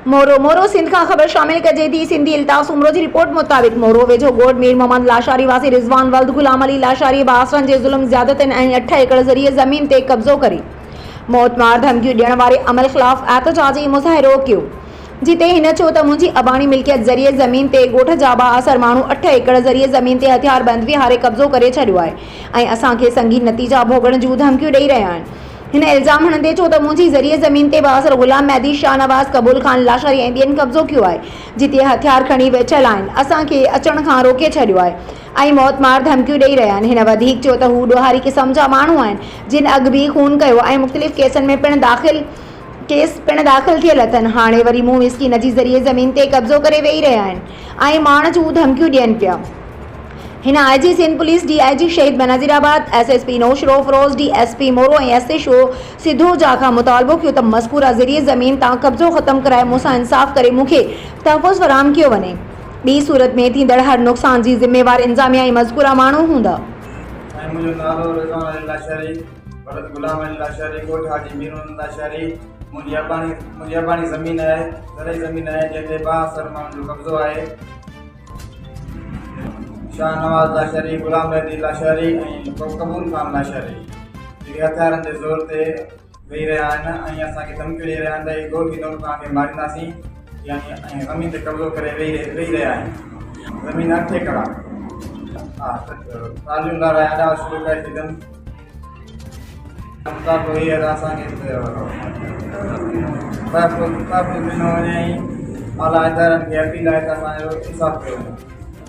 मोरो सिंध का खबर शामिल कजे थी। सिंधी इल्ताफ़ उमरो की रिपोर्ट मुताबिक मोरो वेझो गोड़ मीर मोहम्मद लाशारी वासी रिज़वान वल्द गुलाम अली लाशारी बासरन के ज़ुल्म ज़्यादतन 8 एकड़ ज़रिए ज़मीन ते कब्ज़ो करे मौतमार धमकियूं ॾियण वारे अमल ख़िलाफ़ एहतजाजी मुज़ाहिरो कयो, जिते हिन चयो त मुंहिंजी अबाणी मिल्कियत ज़रिए ज़मीन ते ॻोठ जा बाअसर माण्हू 8 एकड़ ज़रिए ज़मीन ते हथियारबंद विहारे कब्ज़ो करे छॾियो आहे ऐं असांखे संगीन नतीजा भोगण जूं धमकियूं ॾेई रहिया आहिनि। हिन इल्ज़ाम हणंदे चयो त मुंहिंजी ज़रिए ज़मीन ते बाअसर गुलाम मेहदी, शाहनवाज़, कबूल खान लाशारी ऐं ॿियनि कब्ज़ो कयो आहे, जिते हथियार खणी वेठल आहिनि, असांखे अचण खां रोके छॾियो आहे ऐं मौतमार धमकियूं ॾेई रहिया आहिनि। हिन वधीक चयो त हू ॾोहारी क़िस्म जा माण्हू आहिनि जिन अॻु बि खून कयो ऐं मुख़्तलिफ़ केसनि में पिणु दाख़िल थियल अथनि। हाणे वरी मूं मिस्कीन जी ज़रिए ज़मीन ते कब्ज़ो करे वेही रहिया आहिनि ऐं माण जूं धमकियूं ॾियनि पिया। हिन IG सिंध पुलिस, DIG शहीद बनज़ीराबाद, SSP नौशरो फ़रोज़, DSP मोरो ऐं SHO सिधोजा खां मुतालबो कयो त मज़कूरा ज़रिए ज़मीन तां कब्ज़ो ख़त्म कराए मूंसां इंसाफ़ करे मूंखे तहफ़्फ़ुज़ फ़राहम कयो वञे। ॿी सूरत में थींदड़ हर नुक़सान जी ज़िम्मेवार इंतज़ामिया ऐं मज़कूरा माण्हू हूंदा। मुंहिंजो नालो रिज़वान अली लाशारी, वल्द गुलाम अली लाशारी, ॻोठ हाजी मीरुन लाशारी। मुंहिंजी अबाणी ज़मीन आहे, ज़रई ज़मीन आहे, जंहिंते बाअसर माण्हुनि जो कब्ज़ो आहे। शाहनवाज़ लाशारी, गुलाम मेहदी लाशारी ऐं कबूल खान लाशारी जेके हथियारनि जे ज़ोर ते वेही रहिया आहिनि ऐं असांखे धमकियूं ॾेई रहिया आहिनि त गोड़ थींदो तव्हांखे मारींदासीं, यानी ऐं ज़मीन ते कब्ज़ो करे वेही रहिया आहिनि। ज़मीन 8 एकड़ आहे। हा, तालियूं लाइ अॾा शुरू करे छॾियनि। मुताबिक़ इहे त असांखे तहफ़्फ़ुज़ ॾिनो वञे ऐं आला इदारनि खे अपील आहे त असांजो इंसाफ़ कयो वञे।